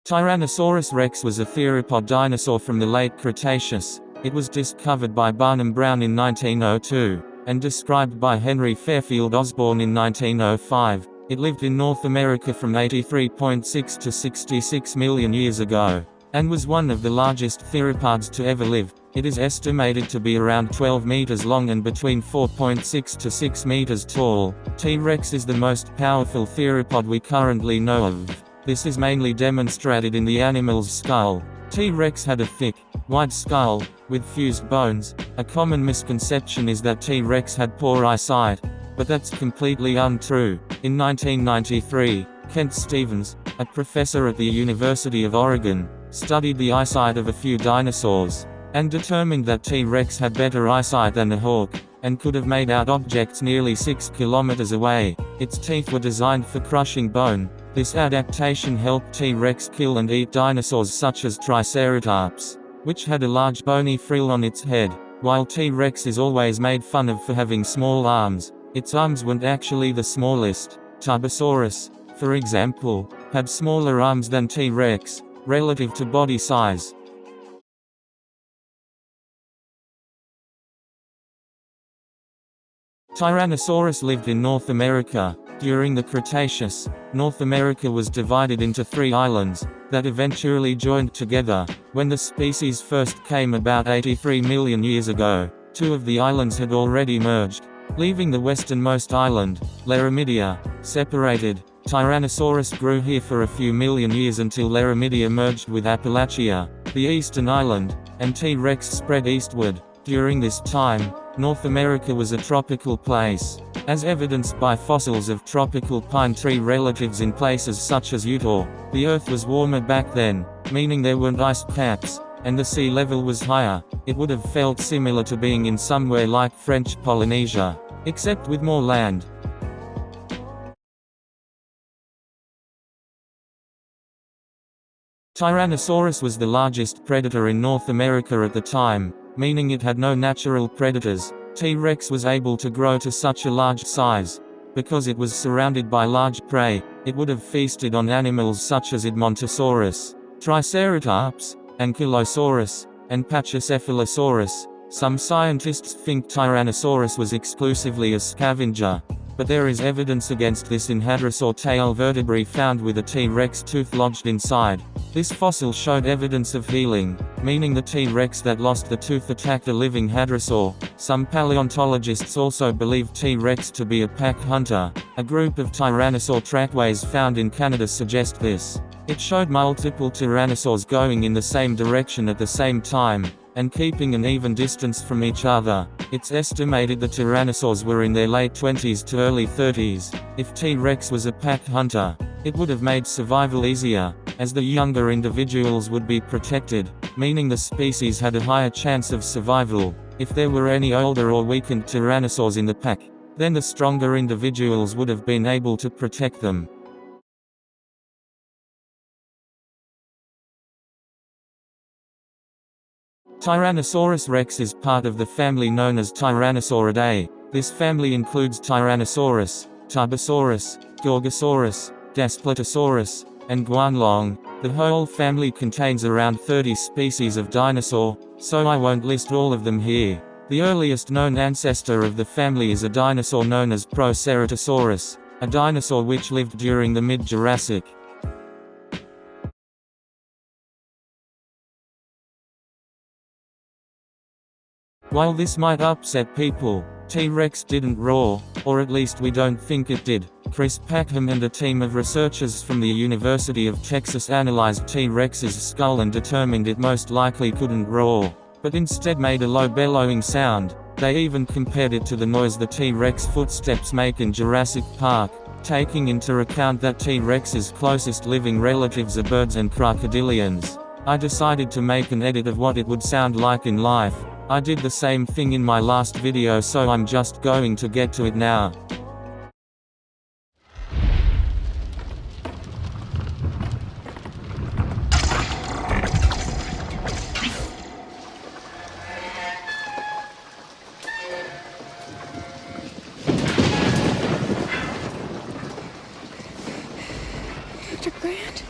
Tyrannosaurus rex was a theropod dinosaur from the late Cretaceous. It was discovered by Barnum Brown in 1902, and described by Henry Fairfield Osborn in 1905. It lived in North America from 83.6 to 66 million years ago, and was one of the largest theropods to ever live. It is estimated to be around 12 meters long and between 4.6 to 6 meters tall. T-Rex is the most powerful theropod we currently know of. This is mainly demonstrated in the animal's skull. T-Rex had a thick, wide skull, with fused bones. A common misconception is that T-Rex had poor eyesight, but that's completely untrue. In 1993, Kent Stevens, a professor at the University of Oregon, studied the eyesight of a few dinosaurs, and determined that T-Rex had better eyesight than a hawk, and could have made out objects nearly 6 kilometers away. Its teeth were designed for crushing bone. This adaptation helped T-Rex kill and eat dinosaurs such as Triceratops, which had a large bony frill on its head. While T-Rex is always made fun of for having small arms, its arms weren't actually the smallest. Tyrannosaurus, for example, had smaller arms than T-Rex, relative to body size. Tyrannosaurus lived in North America. During the Cretaceous, North America was divided into 3 islands, that eventually joined together. When the species first came about 83 million years ago, 2 of the islands had already merged, leaving the westernmost island, Laramidia, separated. Tyrannosaurus grew here for a few million years until Laramidia merged with Appalachia, the eastern island, and T-Rex spread eastward. During this time, North America was a tropical place, as evidenced by fossils of tropical pine tree relatives in places such as Utah. The Earth was warmer back then, meaning there weren't ice caps, and the sea level was higher. It would have felt similar to being in somewhere like French Polynesia, except with more land. Tyrannosaurus was the largest predator in North America at the time, meaning it had no natural predators. T-Rex was able to grow to such a large size because it was surrounded by large prey. It would have feasted on animals such as Edmontosaurus, Triceratops, Ankylosaurus, and Pachycephalosaurus. Some scientists think Tyrannosaurus was exclusively a scavenger, but there is evidence against this in hadrosaur tail vertebrae found with a T-Rex tooth lodged inside. This fossil showed evidence of healing, meaning the T-Rex that lost the tooth attacked a living hadrosaur. Some paleontologists also believe T-Rex to be a pack hunter. A group of tyrannosaur trackways found in Canada suggest this. It showed multiple tyrannosaurs going in the same direction at the same time, and keeping an even distance from each other. It's estimated the tyrannosaurs were in their late 20s to early 30s. If T-Rex was a pack hunter, it would have made survival easier, as the younger individuals would be protected, meaning the species had a higher chance of survival. If there were any older or weakened tyrannosaurs in the pack, then the stronger individuals would have been able to protect them. Tyrannosaurus rex is part of the family known as Tyrannosauridae. This family includes Tyrannosaurus, Tarbosaurus, Gorgosaurus, Daspletosaurus, and Guanlong. The whole family contains around 30 species of dinosaur, so I won't list all of them here. The earliest known ancestor of the family is a dinosaur known as Proceratosaurus, a dinosaur which lived during the mid-Jurassic. While this might upset people, T-Rex didn't roar, or at least we don't think it did. Chris Packham and a team of researchers from the University of Texas analyzed T-Rex's skull and determined it most likely couldn't roar, but instead made a low bellowing sound. They even compared it to the noise the T-Rex footsteps make in Jurassic Park, taking into account that T-Rex's closest living relatives are birds and crocodilians. I decided to make an edit of what it would sound like in life. I did the same thing in my last video, so I'm just going to get to it now. Dr. Grant?